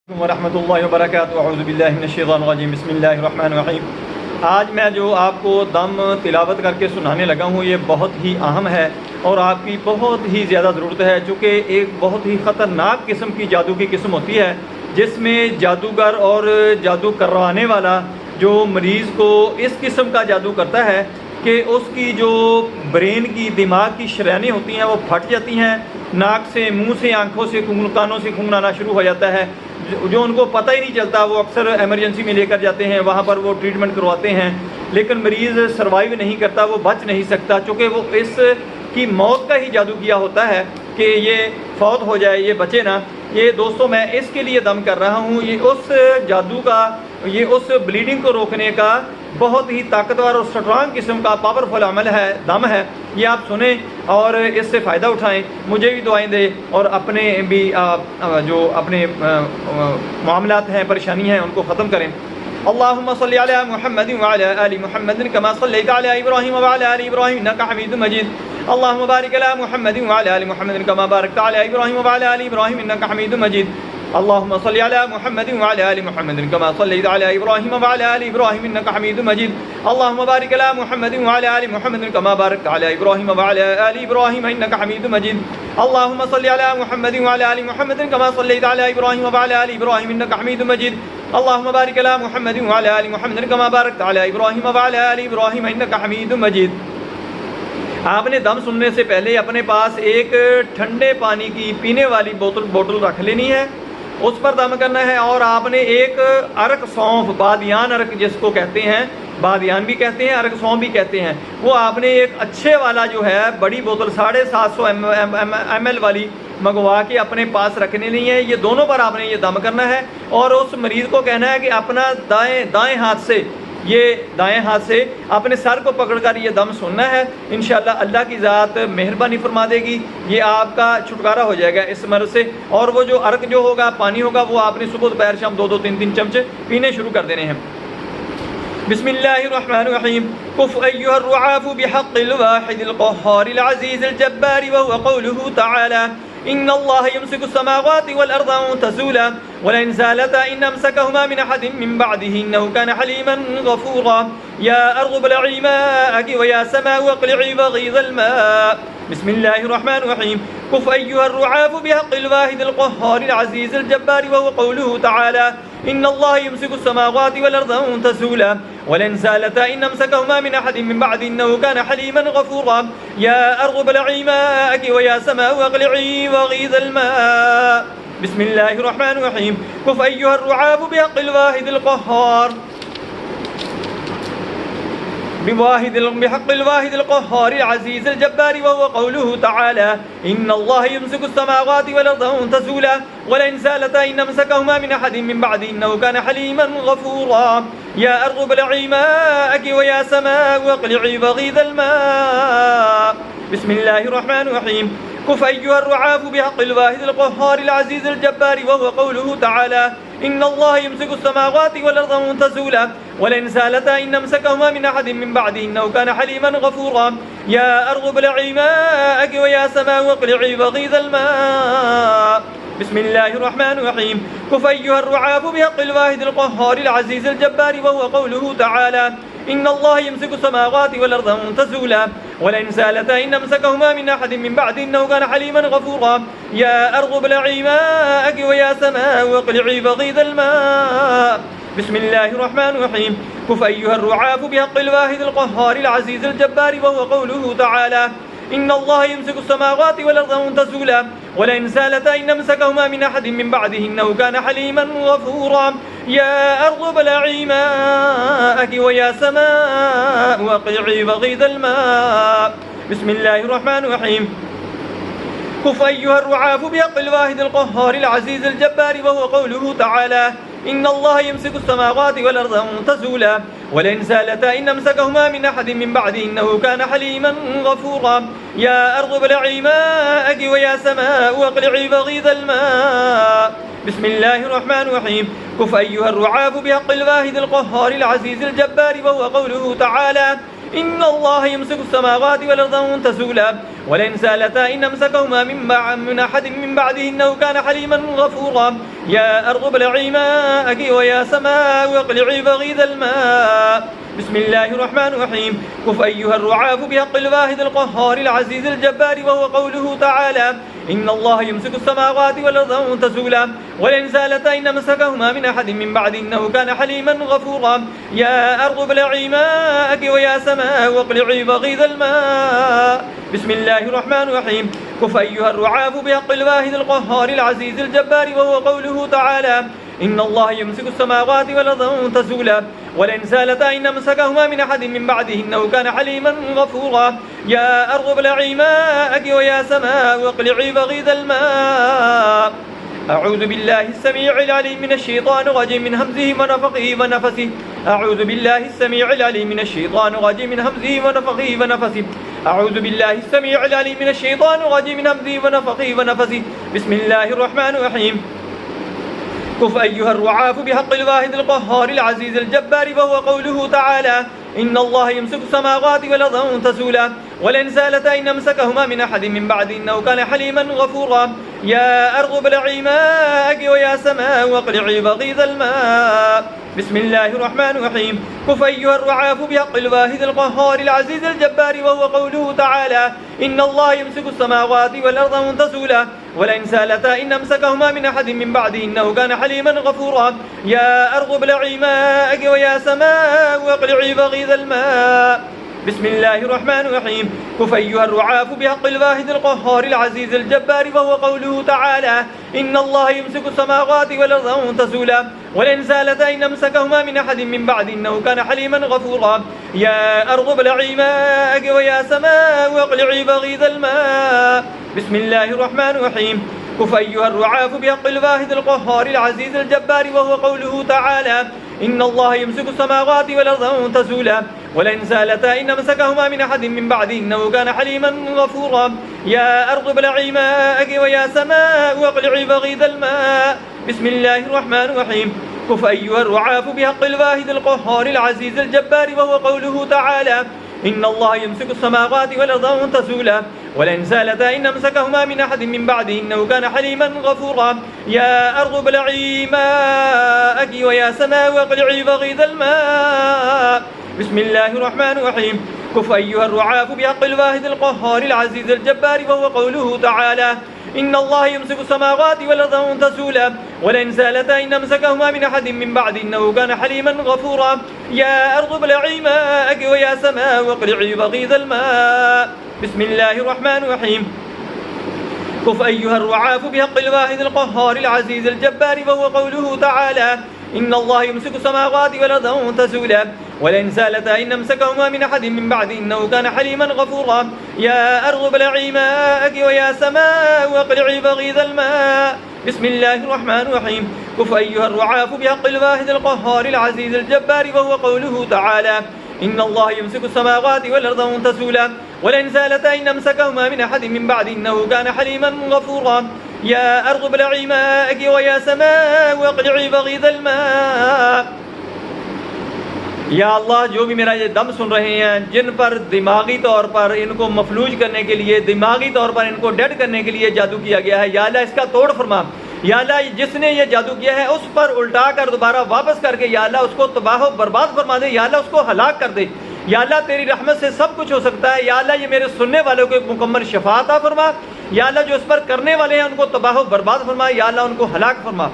ورحمۃ اللہ وبرکاتہ اعوذ باللہ من الشیطان الرجیم بسم اللہ الرحمن الرحیم۔ آج میں جو آپ کو دم تلاوت کر کے سنانے لگا ہوں یہ بہت ہی اہم ہے اور آپ کی بہت ہی زیادہ ضرورت ہے، چونکہ ایک بہت ہی خطرناک قسم کی جادو کی قسم ہوتی ہے جس میں جادوگر اور جادو کروانے والا جو مریض کو اس قسم کا جادو کرتا ہے کہ اس کی جو برین کی دماغ کی شریانیں ہوتی ہیں وہ پھٹ جاتی ہیں، ناک سے، منہ سے، آنکھوں سے خون، کانوں سے خون آنا شروع ہو جاتا ہے، جو ان کو پتہ ہی نہیں چلتا۔ وہ اکثر ایمرجنسی میں لے کر جاتے ہیں، وہاں پر وہ ٹریٹمنٹ کرواتے ہیں، لیکن مریض سروائیو نہیں کرتا، وہ بچ نہیں سکتا، چونکہ وہ اس کی موت کا ہی جادو کیا ہوتا ہے کہ یہ فوت ہو جائے، یہ بچے نا۔ یہ دوستوں میں اس کے لیے دم کر رہا ہوں، یہ اس جادو کا، یہ اس بلیڈنگ کو روکنے کا بہت ہی طاقتور اور سٹرانگ قسم کا پاورفل عمل ہے، دم ہے۔ یہ آپ سنیں اور اس سے فائدہ اٹھائیں، مجھے بھی دعائیں دیں اور اپنے بھی جو اپنے معاملات ہیں، پریشانی ہیں، ان کو ختم کریں۔ اللہم صلی علی محمد وعلی آل محمد کما صلیت علی ابراہیم وعلی آل ابراہیم انک حمید مجید۔ اللہم بارک علی محمد وعلی آل محمد کما بارکت علی ابراہیم وعلی آل ابراہیم انک حمید مجید۔ اللہم صلی علی محمد وعلی آل محمد کما صلیت علی ابراہیم وعلی آل ابراہیم انک حمید مجید۔ اللہم بارک علی محمد وعلی آل محمد کما بارکت علی ابراہیم وعلی آل ابراہیم انک حمید مجید۔ اللہم صلی علی محمد وعلی آل محمد کما صلیت علی ابراہیم وعلی آل ابراہیم انک حمید مجید۔ اللہم بارک علی محمد وعلی آل محمد کما بارکت علی ابراہیم وعلی آل ابراہیم انک حمید مجید۔ آپ نے دم سننے سے پہلے اپنے پاس ایک ٹھنڈے پانی کی پینے والی بوتل رکھ لینی ہے، اس پر دم کرنا ہے، اور آپ نے ایک عرق سونف، بادیان عرق جس کو کہتے ہیں، بادیان بھی کہتے ہیں، عرق سونف بھی کہتے ہیں، وہ آپ نے ایک اچھے والا جو ہے بڑی بوتل 750 ml والی منگوا کے اپنے پاس رکھنے نہیں ہے۔ یہ دونوں پر آپ نے یہ دم کرنا ہے اور اس مریض کو کہنا ہے کہ اپنا دائیں ہاتھ سے اپنے سر کو پکڑ کر یہ دم سننا ہے، انشاءاللہ اللہ کی ذات مہربانی فرما دے گی، یہ آپ کا چھٹکارا ہو جائے گا اس مرض سے۔ اور وہ جو عرق جو ہوگا، پانی ہوگا، وہ آپ نے صبح دوپہر شام 2 3 چمچے پینے شروع کر دینے ہیں۔ بسم اللہ الرحمن الرحیم۔ کف ایھا الرعاف بحق الواحد القہار العزیز الجبار وهو قوله تعالی إن الله يمسك السماوات والأرض أن تزولا ولئن زالتا إن أمسكهما من أحد من بعده إنه كان حليما غفورا يا أرض ابلعي ماءك ويا سماء اقلعي وغيض الماء بسم الله الرحمن الرحيم كف أيها الرعاف بحق الواحد القهار العزيز الجبار وهو قوله تعالى إن الله يمسك السماوات والأرض أن تزولا ولئن زالتا إن أمسكهما من أحد من بعد إنه كان حليما غفورا يا أرض ابلعي ماءك ويا سماء اقلعي وغيض الماء بسم الله الرحمن الرحيم كف أيها الرعاف بحق الواحد القهار بحق الواحد القهار العزيز الجبار وهو قوله تعالى إن الله يمسك السماوات والأرض أن تزولا ولئن زالتا إن أمسكهما من أحد من بعد إنه كان حليما غفورا يا أرض ابلعي ماءك ويا سماء اقلعي وغيض الماء بسم الله الرحمن الرحيم كف أيها الرعاف بحق الواحد القهار العزيز الجبار وهو قوله تعالى إن الله يمسك السماوات والأرض أن تزولا ولئن زالتا إن أمسكهما من أحد من بعده إنه كان حليما غفورا يا أرض ابلعي ماءك ويا سماء اقلعي وغيض الماء بسم الله الرحمن الرحيم كف أيها الرعاف بحق الواحد القهار العزيز الجبار وهو قوله تعالى إن الله يمسك السماوات والأرض أن تزولا ولئن زالتا إن أمسكهما من أحد من بعد إنه كان حليما غفورا يا أرض ابلعي ماءك ويا سماء واقلعي وغيض الماء بسم الله الرحمن الرحيم كف أيها الرعاف بحق الواحد القهار العزيز الجبار وهو قوله تعالى إن الله يمسك السماوات والأرض أن تزولا ولئن زالتا إن أمسكهما من أحد من بعده إنه كان حليما غفورا يا أرض ابلعي ماءك ويا سماء واقلعي وغيض الماء بسم الله الرحمن الرحيم كف أيها الرعاف بحق الواحد القهار العزيز الجبار وهو قوله تعالى إن الله يمسك السماوات والأرض أن تزولا ولئن زالتا إن أمسكهما من أحد من بعده إنه كان حليما غفورا يا أرض ابلعي ماءك ويا سماء واقلعي وغيض الماء بسم الله الرحمن الرحيم كف أيها الرعاف بحق الواحد القهار العزيز الجبار وهو قوله تعالى إن الله يمسك السماوات والأرض أن تزولا ولئن سالتا إن أمسكهما من أحد من بعده إنه كان حليما غفورا يا أرض ابلعي ماءك ويا سماء واقلعي بغيض الماء بسم الله الرحمن الرحيم كف أيها الرعاف بحق الواحد القهار العزيز الجبار وهو قوله تعالى إن الله يمسك السماوات والأرض أن تزولا ولئن زالتا إن أمسكهما من أحد من بعد إنه كان حليما غفورا يا أرض ابلعي ماءك ويا سماء واقلعي بغيض الماء بسم الله الرحمن الرحيم كف أيها الرعاف بحق الواحد القهار العزيز الجبار وهو قوله تعالى إن الله يمسك السماوات والأرض أن تزولا ولئن زالتا إن أمسكهما من أحد من بعده إنه كان حليما غفورا يا أرض ابلعي ماءك ويا سماء واقلعي بغيض الماء أعوذ بالله السميع العليم من الشيطان الرجيم من همزه ونفخه ونفثه أعوذ بالله السميع العليم من الشيطان الرجيم من همزه ونفخه ونفثه أعوذ بالله السميع العليم من الشيطان الرجيم من همزه ونفخه ونفثه بسم الله الرحمن الرحيم كف أيها الرعاف بحق الواحد القهار العزيز الجبار وهو قوله تعالى إن الله يمسك السماوات والأرض أن تزولا ولئن زالتا إن أمسكهما من أحد من بعد إنه كان حليما غفورا يا أرض ابلعي ماءك ويا سماء واقلعي بغيض الماء بسم الله الرحمن الرحيم كف أيها الرعاف بحق الواحد القهار العزيز الجبار وهو قوله تعالى إن الله يمسك السماوات والأرض أن تزولا ولئن زالتا إن أمسكهما من أحد من بعده إنه كان حليما غفورا يا أرض ابلعي ماءك ويا سماء واقلعي بغيض الماء بسم الله الرحمن الرحيم كف أيها الرعاف بحق الواحد القهار العزيز الجبار وهو قوله تعالى إن الله يمسك السماوات والأرض أن تزولا ولئن زالتا إن أمسكهما من أحد من بعد إنه كان حليما غفورا يا أرض ابلعي ماءك ويا سماء واقلعي بغيض الماء بسم الله الرحمن الرحيم كف أيها الرعاف بحق الواحد القهار العزيز الجبار وهو قوله تعالى إن الله يمسك السماوات والأرض أن تزولا ولئن زالتا إن أمسكهما من أحد من بعد إنه كان حليما غفورا يا أرض ابلعي ماءك ويا سماء واقلعي بغيض الماء بسم الله الرحمن الرحيم كف أيها الرعاف بحق الواحد القهار العزيز الجبار وهو قوله تعالى إن الله يمسك السماوات والأرض أن تزولا ولئن زالتا إن أمسكهما من أحد من بعده إنه كان حليما غفورا يا أرض ابلعي ماءك ويا سماء واقلعي بغيض الماء بسم الله الرحمن الرحيم كف أيها الرعاف بحق الواحد القهار العزيز الجبار وهو قوله تعالى إن الله يمسك السماوات والأرض أن تزولا ولئن زالتا إن أمسكهما من أحد من بعد إنه كان حليما غفورا يا أرض ابلعي ماءك ويا سماء واقلعي بغيض الماء بسم الله الرحمن الرحيم كف أيها الرعاف بحق الواحد القهار العزيز الجبار وهو قوله تعالى إن الله يمسك السماوات والأرض أن تزولا ولئن زالتا إن أمسكهما من أحد من بعد إنه كان حليما غفورا يا أرض ابلعي ماءك ويا سماء واقلعي بغيض الماء بسم الله الرحمن الرحيم كف أيها الرعاف بحق الواحد القهار العزيز الجبار وهو قوله تعالى إن الله يمسك السماوات والأرض أن تزولا ولئن زالتا إن أمسكهما من أحد من بعد إنه كان حليما غفورا يا أرض ابلعي ماءك ويا سماء واقلعي بغيض الماء या अल्लाह जो भी मेरा ये दम सुन रहे हैं जिन पर दिमागी तौर पर इनको मफलूज करने के लिए दिमागी तौर पर इनको डेड करने के लिए जादू किया गया है या अल्लाह इसका तोड़ फरमा या अल्लाह जिसने ये जादू किया है उस पर उल्टा कर दोबारा वापस करके या अल्लाह उसको तबाह बर्बाद फरमा दे या अल्लाह उसको हलाक कर दे या अल्लाह तेरी रहमत से सब कुछ हो सकता है या अल्लाह ये मेरे सुनने वालों को एक मुकम्मल शफाअत अता फरमा या अल्लाह जो इस पर करने वाले हैं उनको तबाह बर्बाद फरमा या अल्लाह उनको हलाक फरमा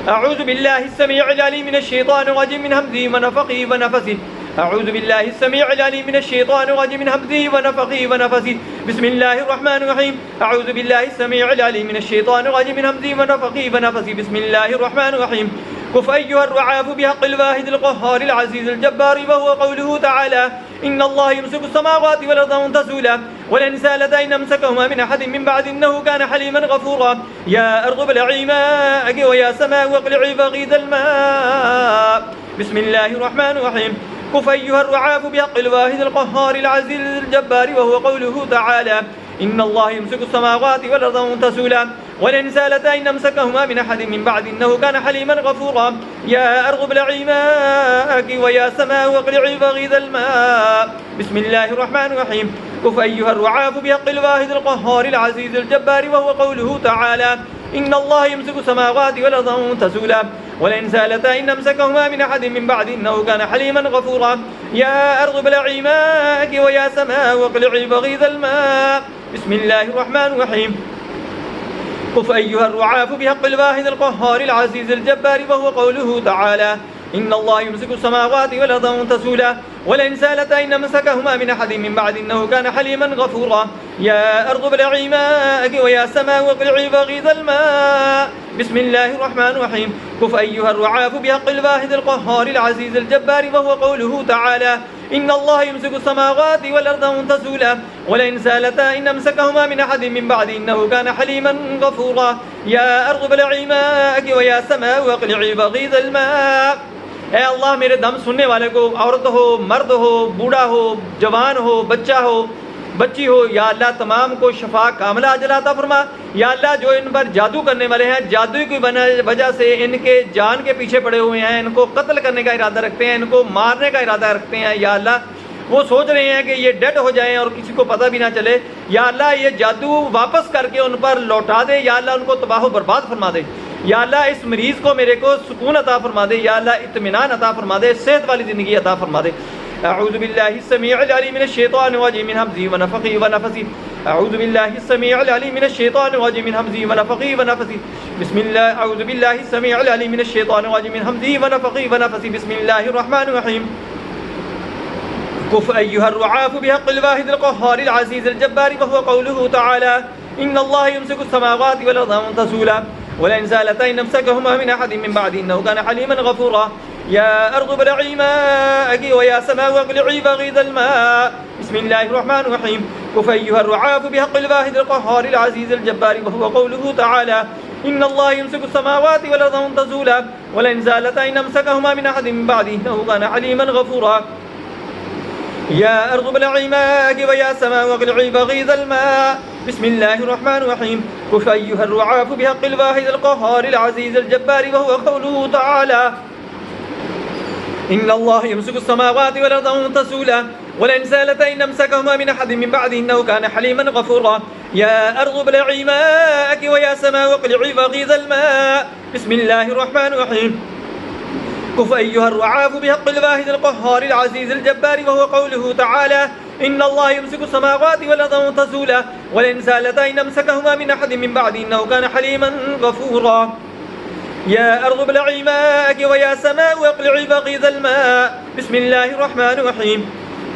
अऊज़ु बिल्लाहि अस्समीउल अलीम मिनश शैतानिर रजीम मिन हमज़िहि व नफ़ख़िहि व नफ़सिहि अऊज़ु बिल्लाहि अस्समीउल अलीम मिनश शैतानिर रजीम मिन हमज़िहि व नफ़ख़िहि व नफ़सिहि बिस्मिल्लाहिर रहमानिर रहीम अऊज़ु बिल्लाहि अस्समीउल अलीम मिनश शैतानिर रजीम मिन हमज़िहि व नफ़ख़िहि व नफ़सिहि बिस्मिल्लाहिर रहमानिर रहीम कुफ़ अय्युहर रुआफ़ बिहक़्क़िल वाहिदिल क़ह्हारिल अज़ीज़िल जब्बार व हुवा क़ौलुहु तआला इन्न अल्लाह यमसिकु समावाति वल अर्ज़ अन तज़ूला वलन ज़ालता इन अमसकहुमा मिन अहदिन मिन बअदि इन्नहु कान हलीमन गफ़ूरा या अर्ज़ु इब्लዒ माअकी व या समाअ अक़लिዒ बग़ीदल माअ बिस्मिल्लाहिर रहमानिर रहीम कुफ़ अय्युहर रुआफ़ बिहक़्क़िल वाहिदिल क़ह्हारिल अज़ीज़िल जब्बार व हुवा क़ौलुहु तआला إن الله يمسك السماوات والأرض أن تزولا ولئن زالتا إن أمسكهما من أحد من بعد إنه كان حليما غفورا يا أرض ابلعي ماءك ويا سماء أقلعي بغيض الماء بسم الله الرحمن الرحيم كف أيها الرعاف بحق الواحد القهار العزيز الجبار، وهو قوله تعالى: إن الله يمسك السماوات والأرض أن تزولا ولئن زالتا إن أمسكهما من أحد من بعد إنه كان حليما غفورا. يا أرض ابلعي ماءك ويا سماء واقلعي بغيض الماء. بسم الله الرحمن الرحيم. كف أيها الرعاف بحق الواحد القهار العزيز الجبار، وهو قوله تعالى: إن الله يمسك السماوات والأرض أن تزولا ولئن زالتا إن أمسكهما من أحد من بعد إنه كان حليما غفورا. يا أرض ابلعي ماءك ويا سماء واقلعي بغيض الماء. بسم الله الرحمن الرحيم. كف أيها الرعاف بحق الواحد القهار العزيز الجبار، وهو قوله تعالى: إن الله يمسك السماوات والأرض أن تزولا ولئن زالتا إن أمسكهما من أحد من بعد إنه كان حليما غفورا. يا أرض ابلعي ماءك ويا سماء واقلعي بغيض الماء. اے اللہ میرے دم سننے والے کو، عورت ہو، مرد ہو، بوڑھا ہو، جوان ہو، بچہ ہو، بچی ہو، یا اللہ تمام کو شفا کاملہ اجل عطا فرما۔ یا اللہ جو ان پر جادو کرنے والے ہیں، جادو کی وجہ سے ان کے جان کے پیچھے پڑے ہوئے ہیں، ان کو قتل کرنے کا ارادہ رکھتے ہیں، ان کو مارنے کا ارادہ رکھتے ہیں، یا اللہ وہ سوچ رہے ہیں کہ یہ ڈیڈ ہو جائیں اور کسی کو پتہ بھی نہ چلے، یا اللہ یہ جادو واپس کر کے ان پر لوٹا دے، یا اللہ ان کو تباہ و برباد فرما دے۔ یا اللہ اس مریض کو میرے کو سکون عطا فرما دے، یا اللہ اطمینان عطا فرما دے، صحت والی زندگی عطا فرما دے۔ اعوذ باللہ السمیع العلیم من الشیطان الرجیم من حمزہ ونفخہ ونفثہ۔ اعوذ باللہ السمیع العلیم من الشیطان الرجیم من حمزہ ونفخہ ونفثہ۔ بسم اللہ اعوذ باللہ السمیع العلیم من الشیطان الرجیم من حمزہ ونفخہ ونفثہ۔ بسم اللہ الرحمن الرحیم۔ كف أيها الرعاف بحق الواحد القهار العزيز الجبار، وهو قوله تعالى: إن الله يمسك السماوات والأرض أن تزولا ولئن زالتا إن أمسكهما من أحد من بعد إنه كان حليما غفورا. يا أرض ابلعي ماءك ويا سماء واقلعي بغيض الماء. بسم الله الرحمن الرحيم. كف أيها الرعاف بحق الواحد القهار العزيز الجبار، وهو قوله تعالى: إن الله يمسك السماوات والأرض أن تزولا ولئن زالتا إن أمسكهما من أحد من بعد إنه كان حليما غفورا. يا أرض ابلعي ماءك ويا سماء واقلعي بغيض الماء. بسم الله الرحمن الرحيم. كف أيها الرعاف بحق الواحد القهار العزيز الجبار، وهو قوله تعالى: إن الله يمسك السماوات والأرض أن تزولا ولئن زالتا إن أمسكهما من أحد من بعده إنه كان حليما غفورا. يا أرض ابلعي ماءك ويا سماء واقلعي بغيض الماء. بسم الله الرحمن الرحيم. كف أيها الرعاف بحق الواحد القهار العزيز الجبار، وهو قوله تعالى: إن الله يمسك السماوات والأرض أن تزولا ولئن زالتا إن أمسكهما من أحد من بعد إنه كان حليما غفورا. يا أرض ابلعي ماءك ويا سماء واقلعي بغيض الماء. بسم الله الرحمن الرحيم.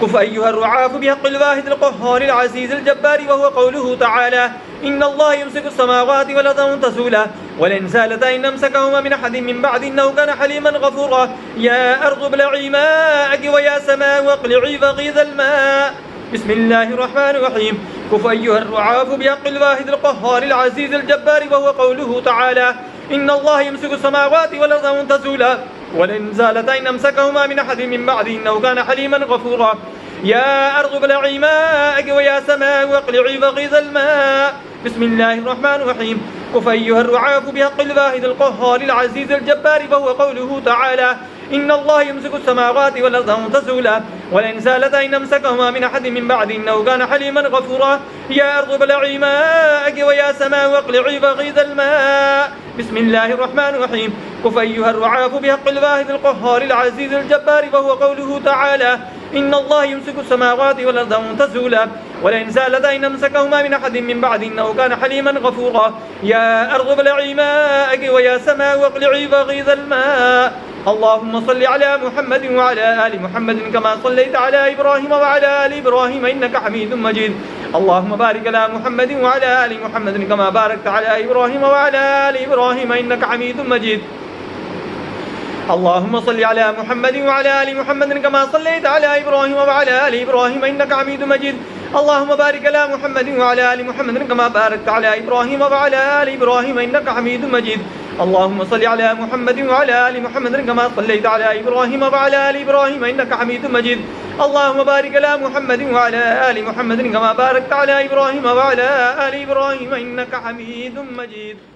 كف أيها الرعاف بحق الواحد القهار العزيز الجبار، وهو قوله تعالى: إن الله يمسك السماوات والأرض أن تزولا ولئن زالتا إن أمسكهما من أحد من بعد إنه كان حليما غفورا. يا أرض ابلعي ماءك ويا سماء واقلعي بغيض الماء. بسم الله الرحمن الرحيم. كف أيها الرعاف بحق الواحد القهار العزيز الجبار، وهو قوله تعالى: إن الله يمسك السماوات والأرض أن تزولا ولئن زالتا إن أمسكهما من أحد من بعد إنه كان حليما غفورا. يا أرض ابلعي ماءك ويا سماء واقلعي بغيض الماء. بسم الله الرحمن الرحيم. كف أيها الرعاف بحق الواحد القهار العزيز الجبار، وهو قوله تعالى: إن الله يمسك السماوات والأرض أن تزولا ولئن زالتا إن أمسكهما من أحد من بعد إنه كان حليما غفورا. يا أرض ابلعي ماءك ويا سماء واقلعي بغيض الماء. بسم الله الرحمن الرحيم. كف أيها الرعاف بحق الواحد القهار العزيز الجبار، وهو قوله تعالى: إن الله يمسك السماوات والأرض أن تزولا ولئن زالتا إن أمسكهما من أحد من بعد إنه كان حليما غفورا. يا أرض ابلعي ماءك ويا سماء واقلعي بغيض الماء. اللهم صل على محمد وعلى آل محمد كما صليت على إبراهيم وعلى آل إبراهيم إنك حميد مجيد. اللهم بارك على محمد وعلى آل محمد كما باركت على إبراهيم وعلى آل إبراهيم إنك حميد مجيد. اللهم صل على محمد وعلى آل محمد كما صليت على إبراهيم وعلى آل إبراهيم إنك حميد مجيد. اللهم بارك على محمد وعلى آل محمد كما باركت على إبراهيم وعلى آل إبراهيم إنك حميد مجيد. اللهم صل على محمد وعلى آل محمد كما صليت على إبراهيم وعلى آل إبراهيم إنك حميد مجيد. اللهم بارك على محمد وعلى آل محمد كما باركت على إبراهيم وعلى آل إبراهيم إنك حميد مجيد.